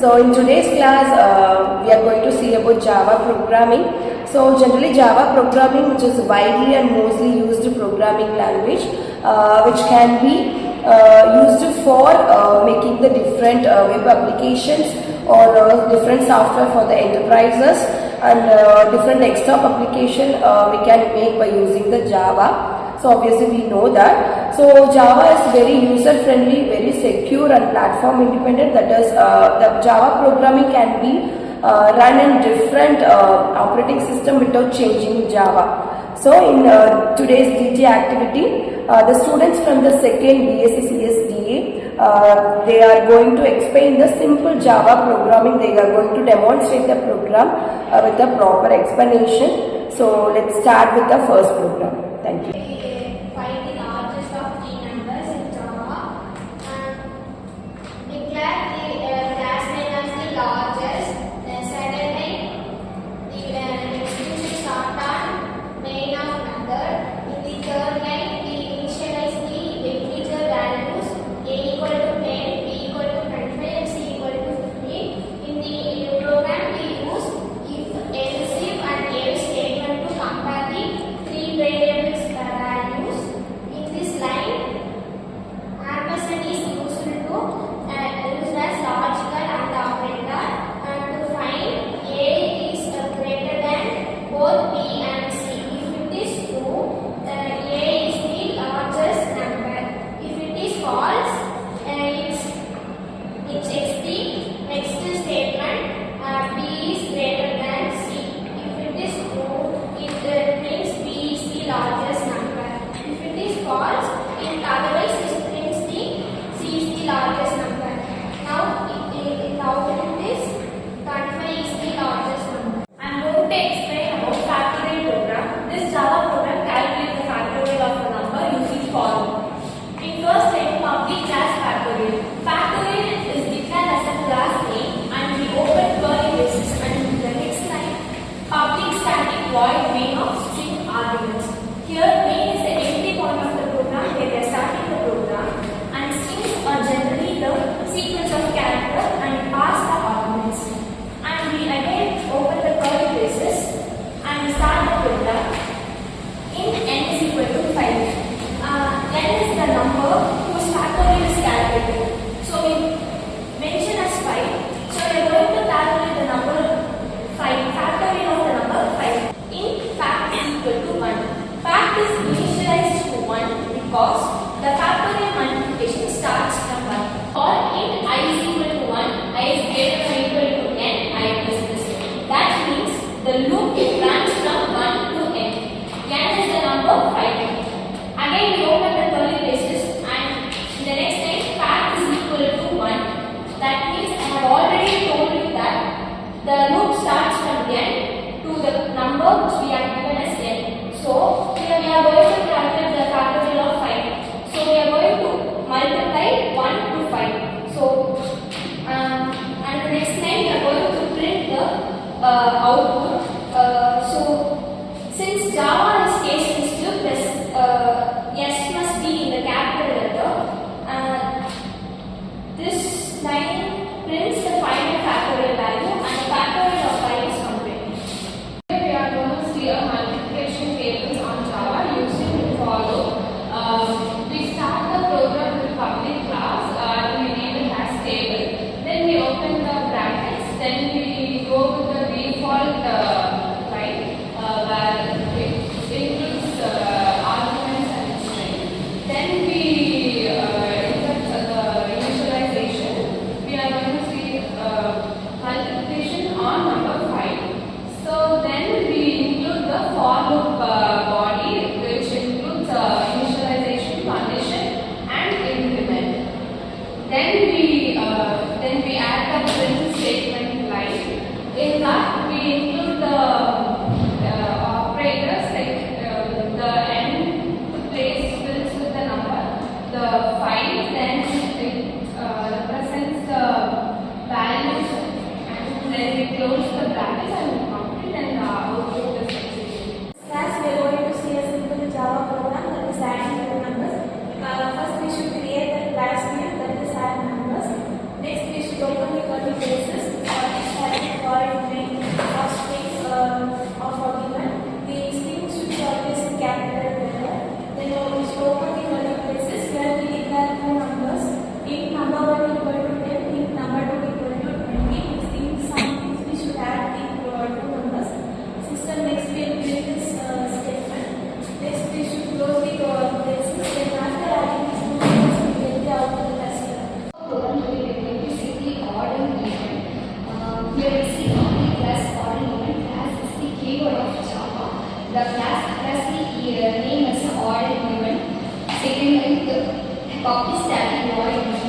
So in today's class, we are going to see about Java programming. So generally Java programming, which is widely and mostly used programming language, which can be used for making the different web applications or different software for the enterprises and different desktop application we can make by using the Java. So obviously we know that. So Java is very user friendly, very secure and platform independent. That is, the Java programming can be run in different operating system without changing Java. So in today's DT activity, the students from the second BSc CSDA, they are going to explain the simple Java programming. They are going to demonstrate the program with a proper explanation. So let's start with the first program. Thank you. Find the largest of three numbers in Java and declare the class name as the largest. Then second line, the execution start on main of method. In the third line, we initialize the integer values a equal to 10, b equal to 25, and c equal to 15. In the program, we use if, else if, and else statement to compare the three variables values. In this line, ampersand is used as logical and operator, and to find a is greater than both b and c. If it is true, a is the largest number. If it is false, it checks the next statement, b is greater than c. If it is true, it means b is the largest number. If it is false, otherwise it means the c is the largest number. Now it is 25 is the largest number. I am going to explain about factorial program. This Java program calculates the factorial of a number using for. In first line, public class factorial. Factorial is declared as a class name and we open curly braces, and in the next line, public static void main of string arguments. Here main is the entry point of the program where we are starting the program, and strings are generally the sequence of characters and pass the arguments. And we again open the curly braces and start the program in n is equal to 5. N is the number whose factorial is calculated. So we mention as 5. So we are going to calculate the number 5, factorial of the number 5. In fact is equal to 1. Fact is initialized to 1 because the factorial multiplication starts from 1. Or in I is equal to 1, I is greater than or equal to n, I plus this. That means the loop runs from 1 to n. N is the number 5. Again we open the curly braces, and in the next line fact is equal to 1. That means I have already told you that the loop starts from n to the number which we have given as n. So here we are going to calculate the factorial of 5. So we are going to multiply 1 to 5. So and the next line we are going to print the output. So since Java is case sensitive, S must be in the capital letter. This line prints the final factorial value, and the factorial of 5 is complete. Here we are going to see a multiplication tables on Java using the follow. We start the program with public class and we name it as table. Then we open the brackets. Then we go with the default line. the class plus the name is odd and even. Secondly, the copy static void